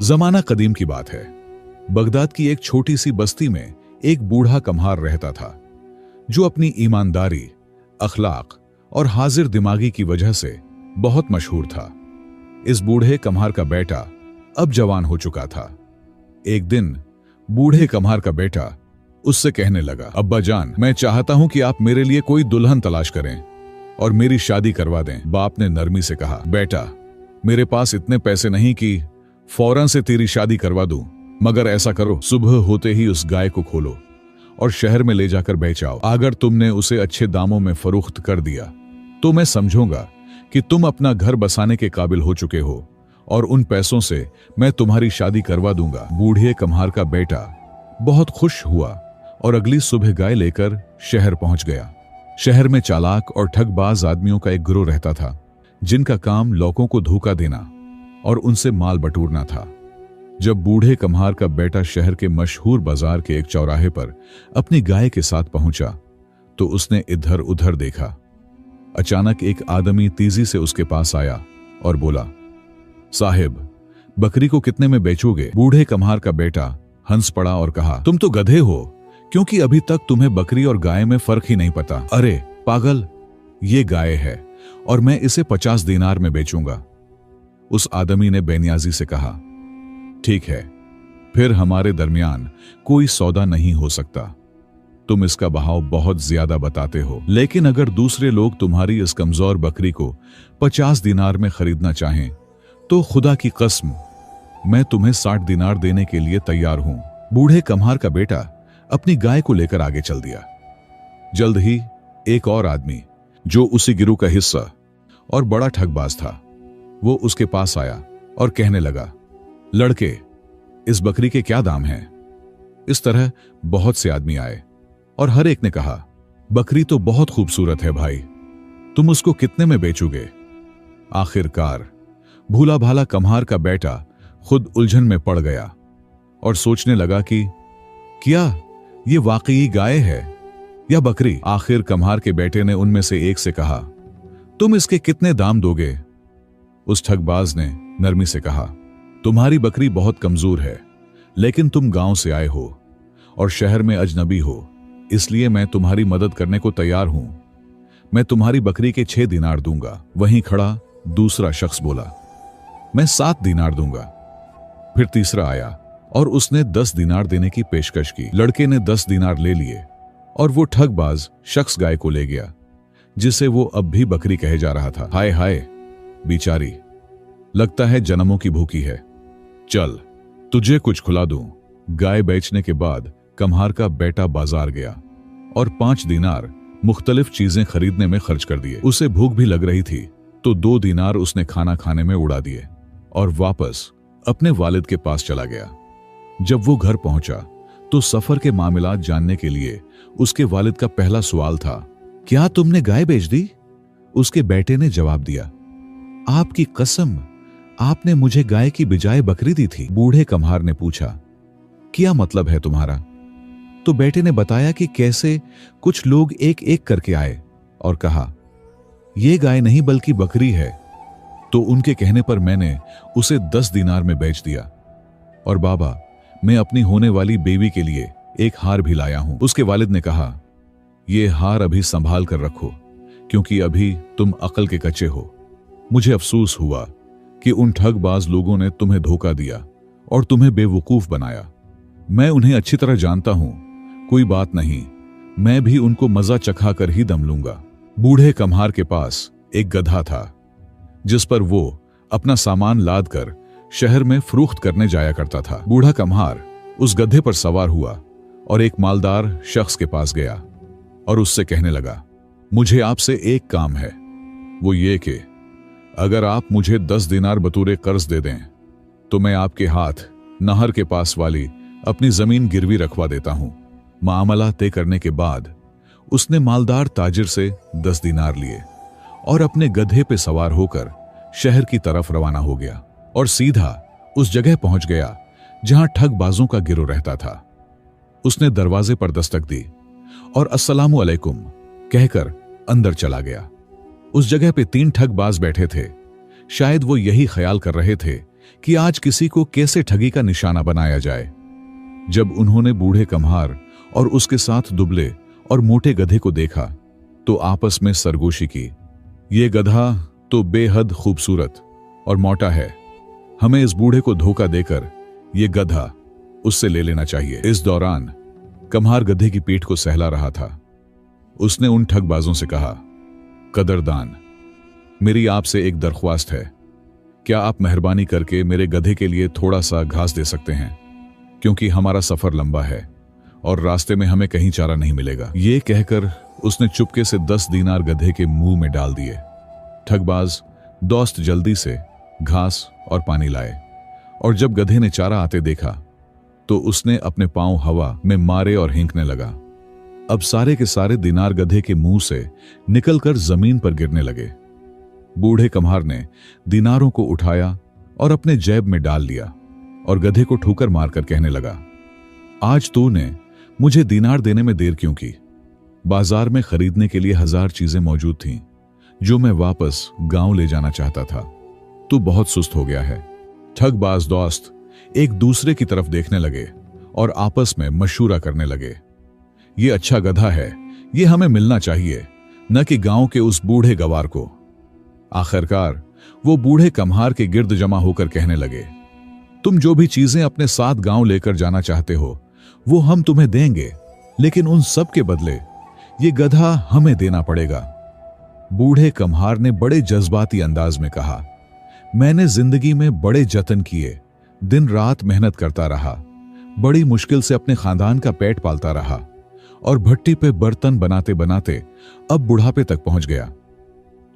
जमाना कदीम की बात है। बगदाद की एक छोटी सी बस्ती में एक बूढ़ा कम्हार रहता था, जो अपनी ईमानदारी, अखलाक और हाजिर दिमागी की वजह से बहुत मशहूर था। इस बूढ़े कम्हार का बेटा अब जवान हो चुका था। एक दिन बूढ़े कम्हार का बेटा उससे कहने लगा, अब्बा जान, मैं चाहता हूं कि आप मेरे लिए कोई दुल्हन तलाश करें और मेरी शादी करवा दें। बाप ने नरमी से कहा, बेटा, मेरे पास इतने पैसे नहीं कि फौरन से तेरी शादी करवा दूं, मगर ऐसा करो, सुबह होते ही उस गाय को खोलो और शहर में ले जाकर बेचाओ। अगर तुमने उसे अच्छे दामों में फरोख्त कर दिया तो मैं समझूंगा कि तुम अपना घर बसाने के काबिल हो चुके हो और उन पैसों से मैं तुम्हारी शादी करवा दूंगा। बूढ़े कम्हार का बेटा बहुत खुश हुआ और अगली सुबह गाय लेकर शहर पहुंच गया। शहर में चालाक और ठगबाज आदमियों का एक गिरोह रहता था, जिनका काम लोगों को धोखा देना और उनसे माल बटोरना था। जब बूढ़े कम्हार का बेटा शहर के मशहूर बाजार के एक चौराहे पर अपनी गाय के साथ पहुंचा तो उसने इधर उधर देखा। अचानक एक आदमी तेजी से उसके पास आया और बोला, साहिब, बकरी को कितने में बेचोगे? बूढ़े कम्हार का बेटा हंस पड़ा और कहा, तुम तो गधे हो, क्योंकि अभी तक तुम्हें बकरी और गाय में फर्क ही नहीं पता। अरे पागल, ये गाय है और मैं इसे 50 दीनार में बेचूंगा। उस आदमी ने बेनियाजी से कहा, ठीक है, फिर हमारे दरमियान कोई सौदा नहीं हो सकता। तुम इसका भाव बहुत ज्यादा बताते हो, लेकिन अगर दूसरे लोग तुम्हारी इस कमजोर बकरी को 50 दीनार में खरीदना चाहें तो खुदा की कसम, मैं तुम्हें 60 दीनार देने के लिए तैयार हूं। बूढ़े कम्हार का बेटा अपनी गाय को लेकर आगे चल दिया। जल्द ही एक और आदमी, जो उसी गिरोह का हिस्सा और बड़ा ठगबाज था, वो उसके पास आया और कहने लगा, लड़के, इस बकरी के क्या दाम हैं? इस तरह बहुत से आदमी आए और हर एक ने कहा, बकरी तो बहुत खूबसूरत है भाई, तुम उसको कितने में बेचोगे? आखिरकार भूला भाला कम्हार का बेटा खुद उलझन में पड़ गया और सोचने लगा कि क्या ये वाकई गाय है या बकरी? आखिर कम्हार के बेटे ने उनमें से एक से कहा, तुम इसके कितने दाम दोगे? उस ठगबाज ने नरमी से कहा, तुम्हारी बकरी बहुत कमजोर है, लेकिन तुम गांव से आए हो और शहर में अजनबी हो, इसलिए मैं तुम्हारी मदद करने को तैयार हूं। मैं तुम्हारी बकरी के 6 दीनार दूंगा। वहीं खड़ा दूसरा शख्स बोला, मैं 7 दीनार दूंगा। फिर तीसरा आया और उसने 10 दीनार देने की पेशकश की। लड़के ने 10 दीनार ले लिए और वो ठगबाज शख्स गाय को ले गया, जिसे वो अब भी बकरी कहे जा रहा था। हाय हाय बेचारी, लगता है जन्मों की भूखी है, चल तुझे कुछ खुला दूं। गाय बेचने के बाद कम्हार का बेटा बाजार गया और 5 दीनार मुख्तलिफ चीजें खरीदने में खर्च कर दिए। उसे भूख भी लग रही थी तो 2 दीनार उसने खाना खाने में उड़ा दिए और वापस अपने वालिद के पास चला गया। जब वो घर पहुंचा तो सफर के मामलात जानने के लिए उसके वालिद का पहला सवाल था, क्या तुमने गाय बेच दी? उसके बेटे ने जवाब दिया, आपकी कसम, आपने मुझे गाय की बजाय बकरी दी थी। बूढ़े कम्हार ने पूछा, क्या मतलब है तुम्हारा? तो बेटे ने बताया कि कैसे कुछ लोग एक एक करके आए और कहा, यह गाय नहीं बल्कि बकरी है। तो उनके कहने पर मैंने उसे 10 दीनार में बेच दिया। और बाबा, मैं अपनी होने वाली बेबी के लिए एक हार भी लाया हूं। उसके वालिद ने कहा, यह हार अभी संभाल कर रखो, क्योंकि अभी तुम अकल के कच्चे हो। मुझे अफसोस हुआ कि उन ठगबाज लोगों ने तुम्हें धोखा दिया और तुम्हें बेवकूफ बनाया। मैं उन्हें अच्छी तरह जानता हूं, कोई बात नहीं, मैं भी उनको मजा चखा कर ही दम लूंगा। बूढ़े कम्हार के पास एक गधा था, जिस पर वो अपना सामान लाद कर शहर में फरोख्त करने जाया करता था। बूढ़ा कम्हार उस गधे पर सवार हुआ और एक मालदार शख्स के पास गया और उससे कहने लगा, मुझे आपसे एक काम है, वो ये कि अगर आप मुझे 10 दीनार बतूरे कर्ज दे दें तो मैं आपके हाथ नहर के पास वाली अपनी जमीन गिरवी रखवा देता हूं। मामला तय करने के बाद उसने मालदार ताजिर से 10 दीनार लिए और अपने गधे पे सवार होकर शहर की तरफ रवाना हो गया और सीधा उस जगह पहुंच गया जहां ठगबाजों का गिरोह रहता था। उसने दरवाजे पर दस्तक दी और अस्सलामु अलैकुम कहकर अंदर चला गया। उस जगह पे 3 ठगबाज बैठे थे। शायद वो यही ख्याल कर रहे थे कि आज किसी को कैसे ठगी का निशाना बनाया जाए। जब उन्होंने बूढ़े कम्हार और उसके साथ दुबले और मोटे गधे को देखा तो आपस में सरगोशी की, ये गधा तो बेहद खूबसूरत और मोटा है, हमें इस बूढ़े को धोखा देकर ये गधा उससे ले लेना चाहिए। इस दौरान कम्हार गधे की पीठ को सहला रहा था। उसने उन ठगबाजों से कहा, कदरदान, मेरी आपसे एक दरख्वास्त है, क्या आप मेहरबानी करके मेरे गधे के लिए थोड़ा सा घास दे सकते हैं, क्योंकि हमारा सफर लंबा है और रास्ते में हमें कहीं चारा नहीं मिलेगा। ये कहकर उसने चुपके से 10 दीनार गधे के मुंह में डाल दिए। ठगबाज दोस्त जल्दी से घास और पानी लाए और जब गधे ने चारा आते देखा तो उसने अपने पांव हवा में मारे और हिंकने लगा। अब सारे के सारे दीनार गधे के मुंह से निकलकर जमीन पर गिरने लगे। बूढ़े कम्हार ने दीनारों को उठाया और अपने जेब में डाल लिया और गधे को ठोकर मारकर कहने लगा, आज तूने मुझे दीनार देने में देर क्यों की? बाजार में खरीदने के लिए 1000 चीजें मौजूद थीं जो मैं वापस गांव ले जाना चाहता था। तू बहुत सुस्त हो गया है। ठगबाज दोस्त एक दूसरे की तरफ देखने लगे और आपस में मशूरा करने लगे, ये अच्छा गधा है, ये हमें मिलना चाहिए, न कि गांव के उस बूढ़े गवार को। आखिरकार वो बूढ़े कम्हार के गिर्द जमा होकर कहने लगे, तुम जो भी चीजें अपने साथ गांव लेकर जाना चाहते हो वो हम तुम्हें देंगे, लेकिन उन सब के बदले ये गधा हमें देना पड़ेगा। बूढ़े कम्हार ने बड़े जज्बाती अंदाज में कहा, मैंने जिंदगी में बड़े जतन किए, दिन रात मेहनत करता रहा, बड़ी मुश्किल से अपने खानदान का पेट पालता रहा और भट्टी पे बर्तन बनाते बनाते अब बुढ़ापे तक पहुंच गया,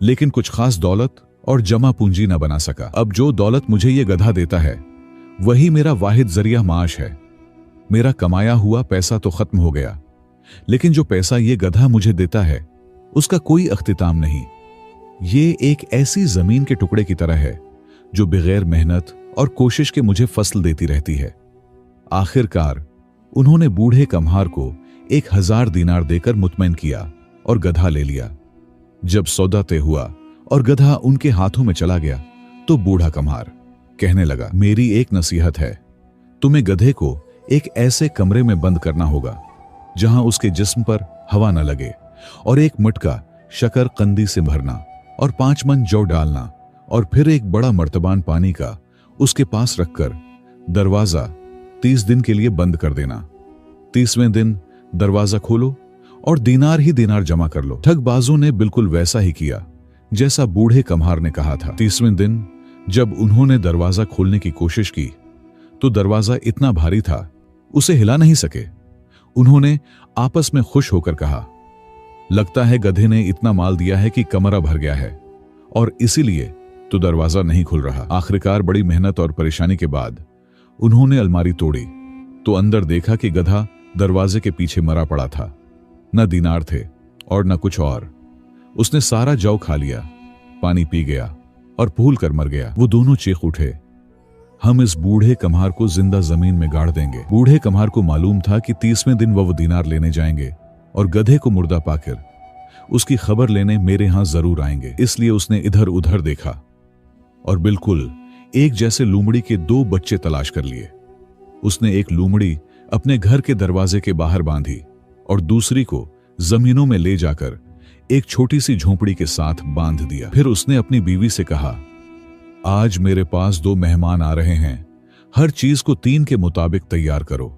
लेकिन कुछ खास दौलत और जमा पूंजी न बना सका। अब जो दौलत मुझे ये गधा देता है वही मेरा वाहिद जरिया माश है। मेरा कमाया हुआ पैसा तो खत्म हो गया, लेकिन जो पैसा ये गधा मुझे देता है उसका कोई अख्तिताम नहीं। ये एक ऐसी जमीन के टुकड़े की तरह है जो बगैर मेहनत और कोशिश के मुझे फसल देती रहती है। आखिरकार उन्होंने बूढ़े कम्हार को 1000 दीनार देकर मुतमईन किया और गधा ले लिया। जब सौदा तय हुआ और गधा उनके हाथों में चला गया तो बूढ़ा कम्हार कहने लगा, मेरी एक नसीहत है, तुम्हें गधे को एक ऐसे कमरे में बंद करना होगा जहां उसके जिस्म पर हवा न लगे और एक मटका शकर कंदी से भरना और 5 मन जौ डालना और फिर एक बड़ा मर्तबान पानी का उसके पास रखकर दरवाजा 30 दिन के लिए बंद कर देना। 30वें दिन दरवाजा खोलो और दीनार ही दीनार जमा कर लो। ठगबाजों ने बिल्कुल वैसा ही किया जैसा बूढ़े कम्हार ने कहा था। 30वें दिन जब उन्होंने दरवाजा खोलने की कोशिश की तो दरवाजा इतना भारी था उसे हिला नहीं सके। उन्होंने आपस में खुश होकर कहा, लगता है गधे ने इतना माल दिया है कि कमरा भर गया है और इसीलिए तो दरवाजा नहीं खुल रहा। आखिरकार बड़ी मेहनत और परेशानी के बाद उन्होंने अलमारी तोड़ी तो अंदर देखा कि गधा दरवाजे के पीछे मरा पड़ा था। न दीनार थे और न कुछ और। उसने सारा जौ खा लिया, पानी पी गया और फूल कर मर गया। वो दोनों चीख उठे, हम इस बूढ़े कम्हार को जिंदा जमीन में गाड़ देंगे। बूढ़े कम्हार को मालूम था कि 30वें दिन वो दीनार लेने जाएंगे और गधे को मुर्दा पाकर उसकी खबर लेने मेरे यहां जरूर आएंगे। इसलिए उसने इधर उधर देखा और बिल्कुल एक जैसे लूमड़ी के 2 बच्चे तलाश कर लिए। उसने एक लूमड़ी अपने घर के दरवाजे के बाहर बांधी और दूसरी को जमीनों में ले जाकर एक छोटी सी झोंपड़ी के साथ बांध दिया। फिर उसने अपनी बीवी से कहा, आज मेरे पास 2 मेहमान आ रहे हैं, हर चीज को 3 के मुताबिक तैयार करो।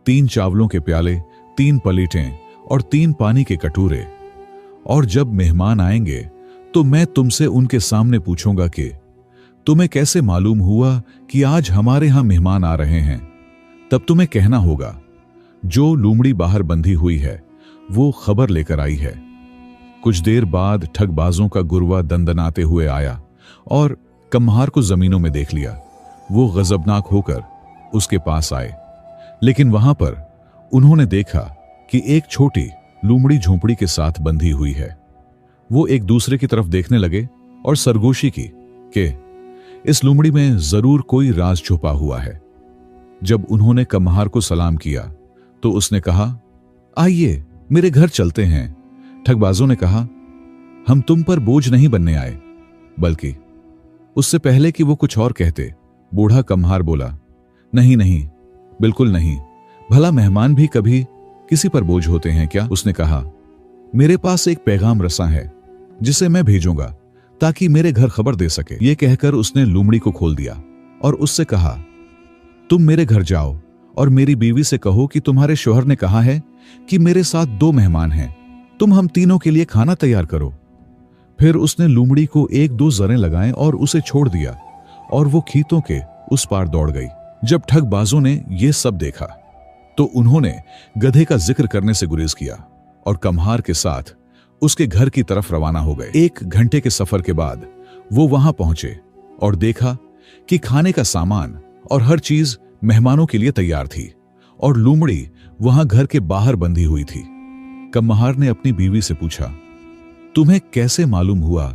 3 चावलों के प्याले, 3 पलीटें और 3 पानी के कटोरे। और जब मेहमान आएंगे तो मैं तुमसे उनके सामने पूछूंगा कि तुम्हें कैसे मालूम हुआ कि आज हमारे यहां मेहमान आ रहे हैं। तब तुम्हें कहना होगा, जो लूमड़ी बाहर बंधी हुई है वो खबर लेकर आई है। कुछ देर बाद ठगबाजों का गुरवा दंदनाते हुए आया और कम्हार को जमीनों में देख लिया। वो गजबनाक होकर उसके पास आए, लेकिन वहां पर उन्होंने देखा कि एक छोटी लूमड़ी झोंपड़ी के साथ बंधी हुई है। वो एक दूसरे की तरफ देखने लगे और सरगोशी की कि इस लूमड़ी में जरूर कोई राज छुपा हुआ है। जब उन्होंने कम्हार को सलाम किया तो उसने कहा, आइए मेरे घर चलते हैं। ठगबाजों ने कहा, हम तुम पर बोझ नहीं बनने आए। बल्कि उससे पहले कि वो कुछ और कहते, बूढ़ा कम्हार बोला, नहीं नहीं, बिल्कुल नहीं, भला मेहमान भी कभी किसी पर बोझ होते हैं क्या? उसने कहा, मेरे पास एक पैगाम रसा है जिसे मैं भेजूंगा ताकि मेरे घर खबर दे सके। ये कहकर उसने लूमड़ी को खोल दिया और उससे कहा, तुम मेरे घर जाओ और मेरी बीवी से कहो कि तुम्हारे शौहर ने कहा है कि मेरे साथ 2 मेहमान हैं, तुम हम तीनों के लिए खाना तैयार करो। फिर उसने लूमड़ी को 1-2 जरें लगाएं और उसे छोड़ दिया और वो खीतों के उस पार दौड़ गई। जब ठगबाजों ने यह सब देखा तो उन्होंने गधे का जिक्र करने से गुरेज किया और कम्हार के साथ उसके घर की तरफ रवाना हो गए। 1 घंटे के सफर के बाद वो वहां पहुंचे और देखा कि खाने का सामान और हर चीज मेहमानों के लिए तैयार थी और लूमड़ी वहां घर के बाहर बंधी हुई थी। कम्हार ने अपनी बीवी से पूछा, तुम्हें कैसे मालूम हुआ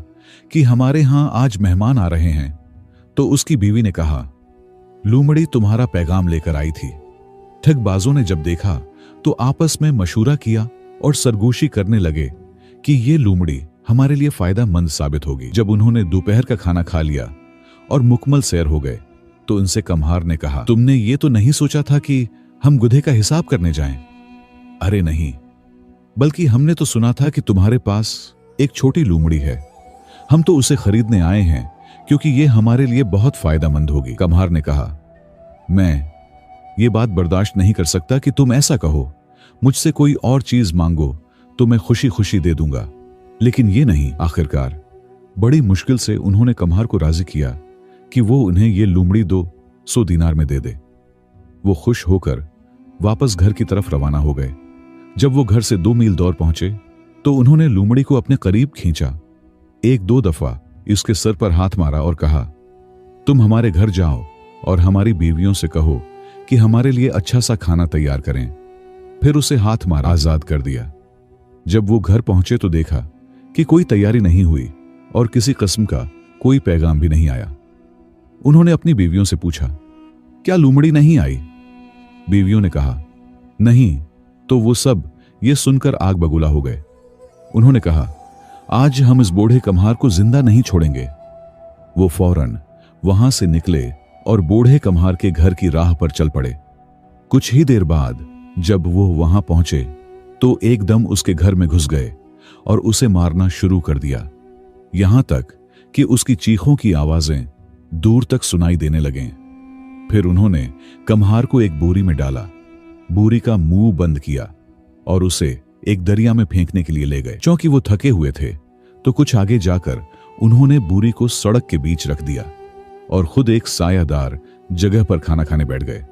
कि हमारे यहां आज मेहमान आ रहे हैं? तो उसकी बीवी ने कहा, लूमड़ी तुम्हारा पैगाम लेकर आई थी। ठगबाजों ने जब देखा तो आपस में मशूरा किया और सरगोशी करने लगे कि ये लूमड़ी हमारे लिए फायदेमंद साबित होगी। जब उन्होंने दोपहर का खाना खा लिया और मुकम्मल सैर हो गए तो उनसे कम्हार ने कहा, तुमने ये तो नहीं सोचा था कि हम गुधे का हिसाब करने जाएं? अरे नहीं, बल्कि हमने तो सुना था कि तुम्हारे पास एक छोटी लूमड़ी है। हम तो उसे खरीदने आए हैं क्योंकि ये हमारे लिए बहुत फायदेमंद होगी। कम्हार ने कहा, मैं ये बात बर्दाश्त नहीं कर सकता कि तुम ऐसा कहो। मुझसे कोई और चीज मांगो तो मैं खुशी खुशी दे दूंगा, लेकिन ये नहीं। आखिरकार बड़ी मुश्किल से उन्होंने कम्हार को राजी किया कि वो उन्हें ये लूमड़ी 200 दीनार में दे दे। वो खुश होकर वापस घर की तरफ रवाना हो गए। जब वो घर से 2 मील दूर पहुंचे तो उन्होंने लूमड़ी को अपने करीब खींचा, 1-2 दफा इसके सर पर हाथ मारा और कहा, तुम हमारे घर जाओ और हमारी बीवियों से कहो कि हमारे लिए अच्छा सा खाना तैयार करें। फिर उसे हाथ मार आजाद कर दिया। जब वो घर पहुंचे तो देखा कि कोई तैयारी नहीं हुई और किसी किस्म का कोई पैगाम भी नहीं आया। उन्होंने अपनी बीवियों से पूछा, क्या लूमड़ी नहीं आई? बीवियों ने कहा, नहीं। तो वो सब ये सुनकर आग बगुला हो गए। उन्होंने कहा, आज हम इस बूढ़े कम्हार को जिंदा नहीं छोड़ेंगे। वो फौरन वहां से निकले और बूढ़े कम्हार के घर की राह पर चल पड़े। कुछ ही देर बाद जब वो वहां पहुंचे तो एकदम उसके घर में घुस गए और उसे मारना शुरू कर दिया, यहां तक कि उसकी चीखों की आवाजें दूर तक सुनाई देने लगें। फिर उन्होंने कम्हार को एक बोरी में डाला, बोरी का मुंह बंद किया और उसे एक दरिया में फेंकने के लिए ले गए। क्योंकि वो थके हुए थे तो कुछ आगे जाकर उन्होंने बोरी को सड़क के बीच रख दिया और खुद एक सायादार जगह पर खाना खाने बैठ गए।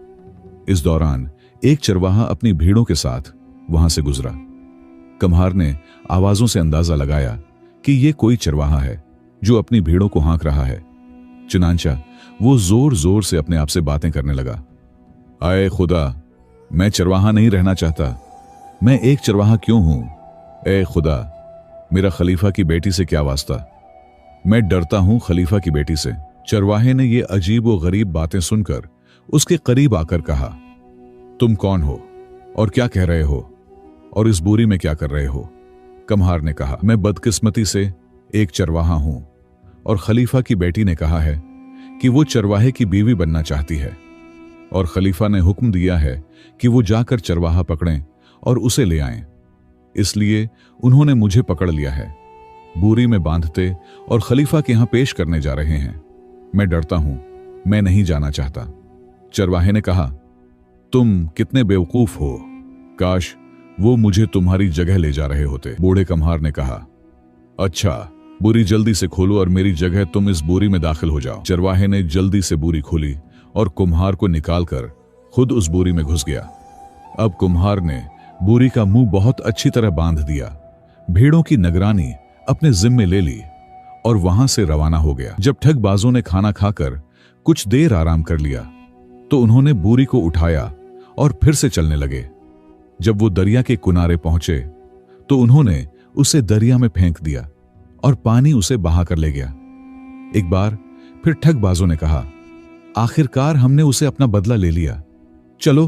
इस दौरान एक चरवाहा अपनी भीड़ों के साथ वहां से गुजरा। कम्हार ने आवाजों से अंदाजा लगाया कि यह कोई चरवाहा है जो अपनी भीड़ों को हाँक रहा है। चुनांचा वो जोर जोर से अपने आप से बातें करने लगा, आए खुदा, मैं चरवाहा नहीं रहना चाहता। मैं एक चरवाहा क्यों हूं? ए खुदा, मेरा खलीफा की बेटी से क्या वास्ता? मैं डरता हूं खलीफा की बेटी से। चरवाहे ने ये अजीब व गरीब बातें सुनकर उसके करीब आकर कहा, तुम कौन हो और क्या कह रहे हो और इस बोरी में क्या कर रहे हो? कम्हार ने कहा, मैं बदकिस्मती से एक चरवाहा हूं और खलीफा की बेटी ने कहा है कि वो चरवाहे की बीवी बनना चाहती है और खलीफा ने हुक्म दिया है कि वो जाकर चरवाहा पकड़ें और उसे ले आएं। इसलिए उन्होंने मुझे पकड़ लिया है, बोरी में बांधते और खलीफा के यहां पेश करने जा रहे हैं। मैं डरता हूं, मैं नहीं जाना चाहता। चरवाहे ने कहा, तुम कितने बेवकूफ हो, काश वो मुझे तुम्हारी जगह ले जा रहे होते। बूढ़े कम्हार ने कहा, अच्छा, बोरी जल्दी से खोलो और मेरी जगह तुम इस बोरी में दाखिल हो जाओ। चरवाहे ने जल्दी से बोरी खोली और कुम्हार को निकालकर खुद उस बोरी में घुस गया। अब कुम्हार ने बोरी का मुंह बहुत अच्छी तरह बांध दिया, भीड़ों की निगरानी अपने जिम्मे ले ली और वहां से रवाना हो गया। जब ठगबाजों ने खाना खाकर कुछ देर आराम कर लिया तो उन्होंने बोरी को उठाया और फिर से चलने लगे। जब वो दरिया के किनारे पहुंचे तो उन्होंने उसे दरिया में फेंक दिया और पानी उसे बहा कर ले गया। एक बार फिर ठगबाजों ने कहा, आखिरकार हमने उसे अपना बदला ले लिया, चलो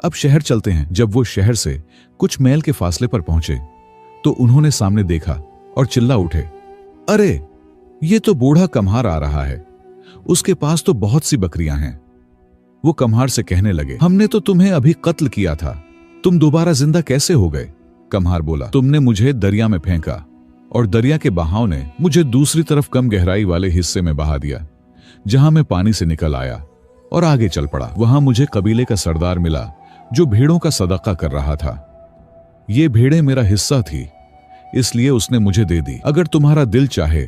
अब शहर चलते हैं। जब वो शहर से कुछ मैल के फासले पर पहुंचे तो उन्होंने सामने देखा और चिल्ला उठे, अरे ये तो बूढ़ा कम्हार आ रहा है। उसके पास तो बहुत सी बकरियां हैं। वो कम्हार से कहने लगे, हमने तो तुम्हें अभी कत्ल किया था, तुम दोबारा जिंदा कैसे हो गए? कम्हार बोला, तुमने मुझे दरिया में फेंका और दरिया के बहाव ने मुझे दूसरी तरफ कम गहराई वाले हिस्से में बहा दिया, जहां मैं पानी से निकल आया और आगे चल पड़ा। वहां मुझे कबीले का सरदार मिला जो भेड़ों का सदका कर रहा था। ये भेड़ें मेरा हिस्सा थी, इसलिए उसने मुझे दे दी। अगर तुम्हारा दिल चाहे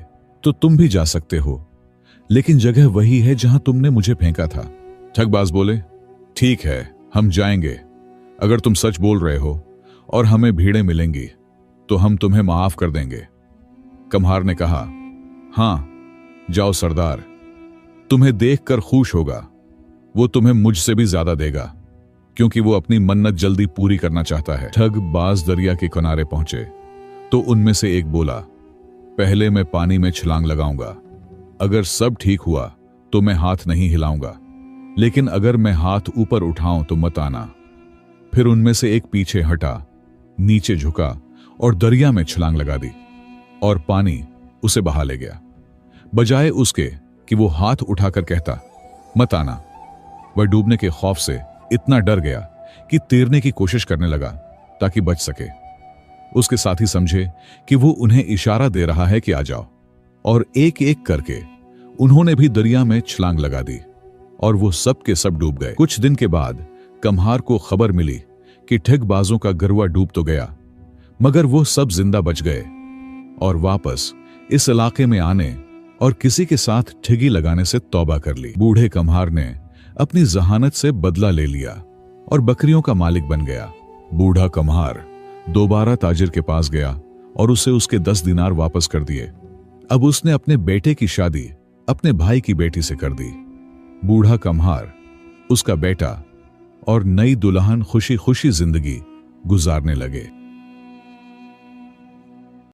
तो तुम भी जा सकते हो, लेकिन जगह वही है जहां तुमने मुझे फेंका था। ठगबाज बोले, ठीक है, हम जाएंगे। अगर तुम सच बोल रहे हो और हमें भीड़ें मिलेंगी तो हम तुम्हें माफ कर देंगे। कम्हार ने कहा, हां जाओ सरदार, तुम्हें देखकर खुश होगा। वो तुम्हें मुझसे भी ज्यादा देगा, क्योंकि वो अपनी मन्नत जल्दी पूरी करना चाहता है। ठगबाज दरिया के किनारे पहुंचे तो उनमें से एक बोला, पहले मैं पानी में छलांग लगाऊंगा। अगर सब ठीक हुआ तो मैं हाथ नहीं हिलाऊंगा, लेकिन अगर मैं हाथ ऊपर उठाऊं तो मत आना। फिर उनमें से एक पीछे हटा, नीचे झुका और दरिया में छलांग लगा दी और पानी उसे बहा ले गया। बजाय उसके कि वो हाथ उठाकर कहता मत आना, वह डूबने के खौफ से इतना डर गया कि तैरने की कोशिश करने लगा ताकि बच सके। उसके साथी समझे कि वो उन्हें इशारा दे रहा है कि आ जाओ, और एक एक करके उन्होंने भी दरिया में छलांग लगा दी और वो सब के सब डूब गए। कुछ दिन के बाद कम्हार को खबर मिली कि ठगबाजों का गरवा डूब तो गया, मगर वो सब जिंदा बच गए और वापस इस इलाके में आने और किसी के साथ ठगी लगाने से तौबा कर ली। बूढ़े कम्हार ने अपनी जहानत से बदला ले लिया और बकरियों का मालिक बन गया। बूढ़ा कम्हार दोबारा ताजिर के पास गया और उसे उसके 10 दिनार वापस कर दिए। अब उसने अपने बेटे की शादी अपने भाई की बेटी से कर दी। बूढ़ा कम्हार, उसका बेटा और नई दुल्हन खुशी खुशी जिंदगी गुजारने लगे।